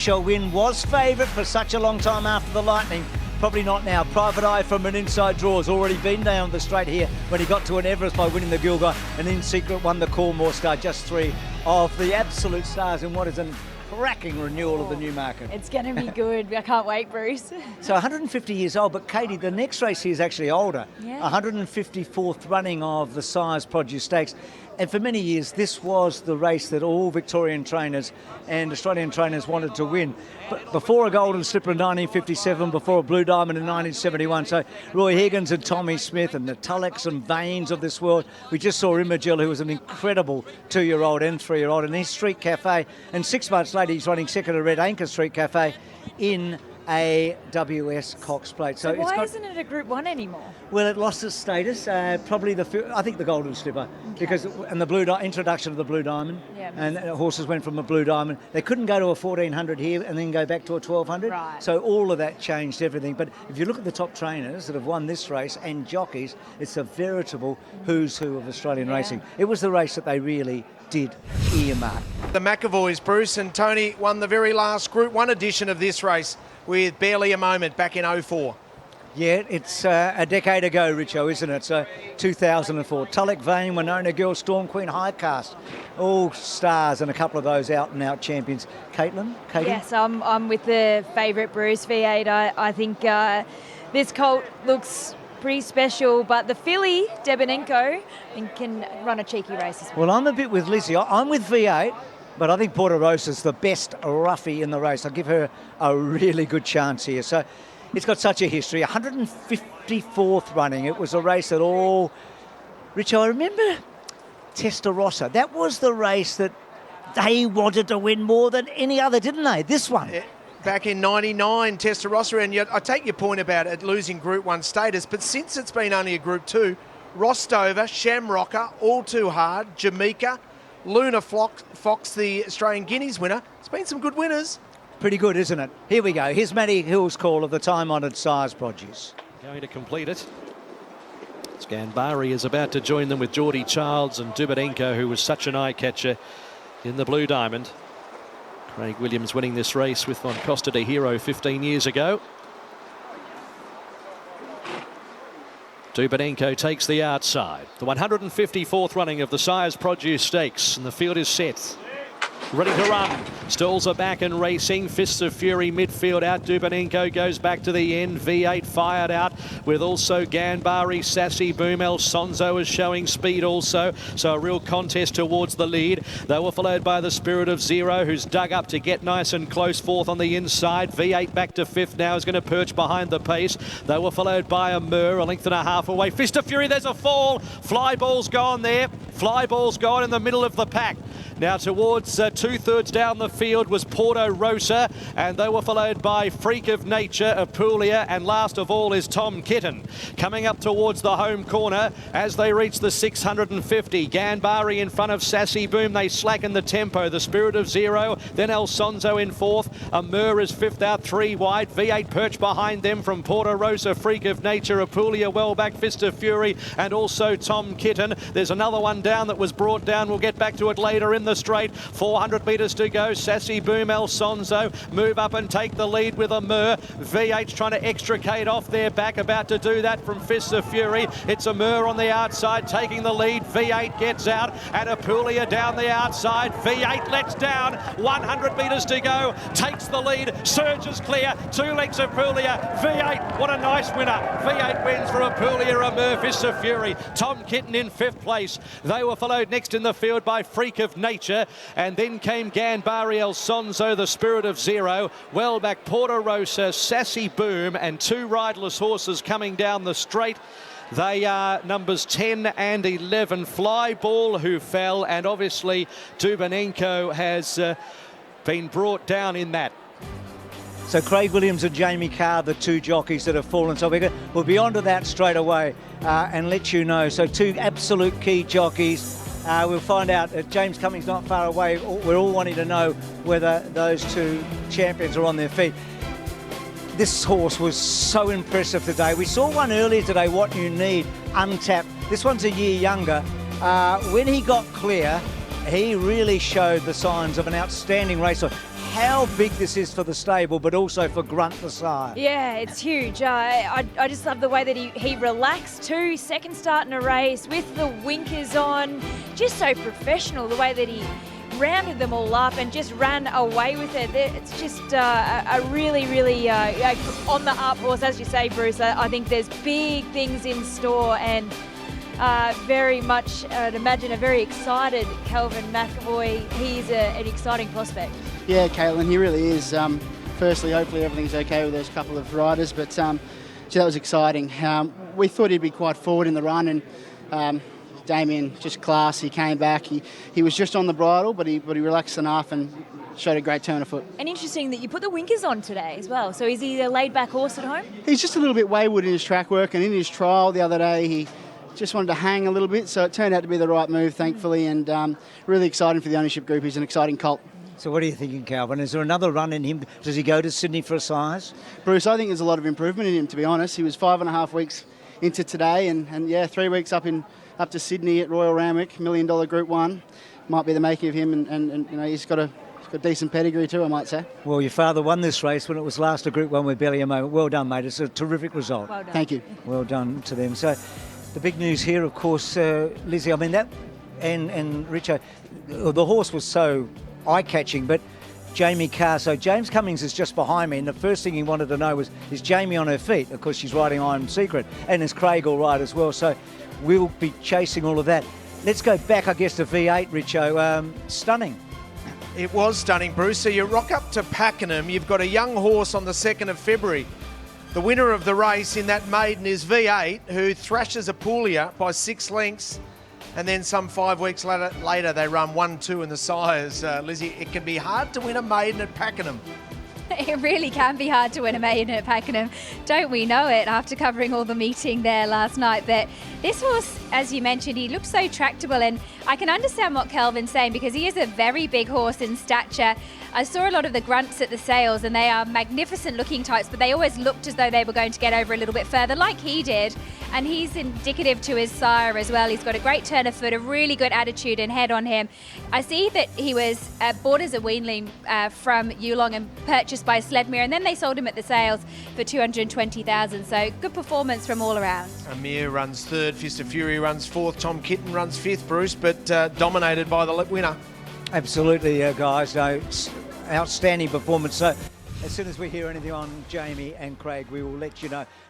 Shall Win was favourite for such a long time after the Lightning. Probably not now. Private Eye from an inside draw has already been down the straight here when he got to an Everest by winning the Gilgai, and In Secret won the Cornwall Star. Just three of the absolute stars in what is a cracking renewal of the Newmarket. It's going to be good. I can't wait, Bruce. So 150 years old, but Katie, the next race here is actually older. Yeah. 154th running of the Sires Produce Stakes. And for many years, this was the race that all Victorian trainers and Australian trainers wanted to win. But before a Golden Slipper in 1957, before a Blue Diamond in 1971. So Roy Higgins and Tommy Smith and the Tullocks and Vanes of this world. We just saw Imogil, who was an incredible 2-year-old and 3-year-old, in his Street Cafe. And 6 months later, he's running second at Red Anchor Street Cafe in a WS Cox Plate. So why isn't it a Group 1 anymore? Well, it lost its status. Probably I think the Golden Slipper, because and the introduction of the Blue Diamond, and horses went from a Blue Diamond. They couldn't go to a 1400 here and then go back to a 1200. Right. So all of that changed everything. But if you look at the top trainers that have won this race and jockeys, it's a veritable who's who of Australian racing. It was the race that they really did earmark. The McAvoys, Bruce and Tony, won the very last Group 1 edition of this race with barely a moment back in 04. Yeah, it's a decade ago, Richo, isn't it? So 2004. Tulloch, Vane, Winona Girl, Storm Queen, Highcast, all stars, and a couple of those out-and-out champions. Caitlin? Katie? Yes, I'm with the favourite, Bruce, V8. I think this colt looks pretty special, but the filly, Debonenko, can run a cheeky race as well. Well, I'm a bit with Lizzie. I'm with V8. But I think Porta Rosa's the best roughie in the race. I'll give her a really good chance here. So it's got such a history. 154th running. It was a race that all... Richo, I remember Testarossa. That was the race that they wanted to win more than any other, didn't they? This one. Back in 99, Testarossa. And I take your point about it losing Group 1 status. But since it's been only a Group 2, Rostover, Shamrocker, All Too Hard, Jameka, Lunar Fox, the Australian Guineas winner. It's been some good winners. Pretty good, isn't it? Here we go. Here's Matty Hill's call of the time-honoured Sires Produce. Going to complete it. Scanbari is about to join them with Geordie Childs and Dubonenko, who was such an eye-catcher in the Blue Diamond. Craig Williams winning this race with Von Costa de Hero 15 years ago. Dubonenko takes the outside. The 154th running of the Sires Produce Stakes, and the field is set. Ready to run. Stalls are back and racing. Fists of Fury midfield out. Dubonenko goes back to the end. V8 fired out with also Ganbari, Sassy Boom. El Sonzo is showing speed also. So a real contest towards the lead. They were followed by the Spirit of Zero, who's dug up to get nice and close fourth on the inside. V8 back to fifth now, is going to perch behind the pace. They were followed by a Mur, a length and a half away. Fist of Fury, there's a fall. Fly ball's gone there. Fly ball's gone in the middle of the pack. Now towards 2/3 down the field was Porto Rosa, and they were followed by Freak of Nature, Apulia, and last of all is Tom Kitten. Coming up towards the home corner as they reach the 650. Ganbari in front of Sassy Boom. They slacken the tempo. The Spirit of Zero, then El Sonzo in fourth. Amur is fifth out, 3 wide. V8 perch behind them from Porto Rosa, Freak of Nature, Apulia well back, Fist of Fury, and also Tom Kitten. There's another one down that was brought down. We'll get back to it later in the straight. 400 metres to go. Sassy Boom, El Sonzo move up and take the lead with a Mur. V8's trying to extricate off their back, about to do that from Fists of Fury. It's a Mur on the outside taking the lead. V8 gets out and Apulia down the outside. V8 lets down. 100 metres to go. Takes the lead. Surges clear. 2 lengths Apulia. V8, what a nice winner. V8 wins for Apulia, a Mur, Fists of Fury. Tom Kitten in 5th place. They were followed next in the field by Freak of Nature. And then came Ganbari, El Sonzo, the Spirit of Zero. Well back Porto Rosa, Sassy Boom, and 2 riderless horses coming down the straight. They are numbers 10 and 11. Fly Ball, who fell, and obviously Dubonenko has been brought down in that. So Craig Williams and Jamie Carr, the 2 jockeys that have fallen. So we'll be on to that straight away and let you know. So 2 absolute key jockeys. We'll find out. James Cummings not far away. We're all wanting to know whether those 2 champions are on their feet. This horse was so impressive today. We saw one earlier today, What You Need, Untapped. This one's a year younger. When he got clear, he really showed the signs of an outstanding racer. how big this is for the stable, but also for Grunt the sire. Yeah, it's huge. I just love the way that he relaxed too. Second start in a race with the winkers on. Just so professional, the way that he rounded them all up and just ran away with it. It's just a really, really on the up horse, as you say, Bruce. I think there's big things in store, and very much, I'd imagine, a very excited Kelvin McAvoy. He's an exciting prospect. Yeah, Caitlin, he really is. Firstly, hopefully everything's okay with those couple of riders, but gee, that was exciting. We thought he'd be quite forward in the run, and Damien, just class. He came back. He was just on the bridle, but he relaxed enough and showed a great turn of foot. And interesting that you put the winkers on today as well. So is he a laid-back horse at home? He's just a little bit wayward in his track work, and in his trial the other day, he just wanted to hang a little bit, so it turned out to be the right move, thankfully, and really exciting for the ownership group. He's an exciting colt. So what are you thinking, Calvin? Is there another run in him? Does he go to Sydney for a size? Bruce, I think there's a lot of improvement in him, to be honest. He was 5.5 weeks into today, and yeah, 3 weeks up to Sydney at Royal Randwick, $1 million Group 1. Might be the making of him, and you know, he's got decent pedigree too, I might say. Well, your father won this race when it was last a Group 1 with Belly a Moment. Well done, mate. It's a terrific result. Well done. Thank you. Well done to them. So the big news here, of course, Lizzie, I mean, that and Richo, the horse was so eye-catching, but Jameka, so James Cummings is just behind me, and the first thing he wanted to know was, is Jamie on her feet? Of course, she's riding Iron Secret, and is Craig all right as well? So we'll be chasing all of that. Let's go back, I guess, to V8, Richo. Stunning. It was stunning, Bruce. So you rock up to Pakenham. You've got a young horse on the 2nd of February. The winner of the race in that maiden is V8, who thrashes Apulia by 6 lengths. And then some 5 weeks later they run 1-2 in the sires. Lizzie, it can be hard to win a maiden at Pakenham. It really can be hard to win a maiden at Pakenham. Don't we know it after covering all the meeting there last night? But this horse, as you mentioned, he looks so tractable, and I can understand what Kelvin's saying because he is a very big horse in stature. I saw a lot of the grunts at the sales, and they are magnificent looking types, but they always looked as though they were going to get over a little bit further, like he did. And he's indicative to his sire as well. He's got a great turn of foot, a really good attitude and head on him. I see that he was bought as a weanling from Yulong and purchased by Sledmere, and then they sold him at the sales for $220,000. So good performance from all around. Amir runs 3rd, Fist of Fury runs 4th, Tom Kitten runs 5th, Bruce, but dominated by the winner. Absolutely, guys. No, outstanding performance. So as soon as we hear anything on Jamie and Craig, we will let you know.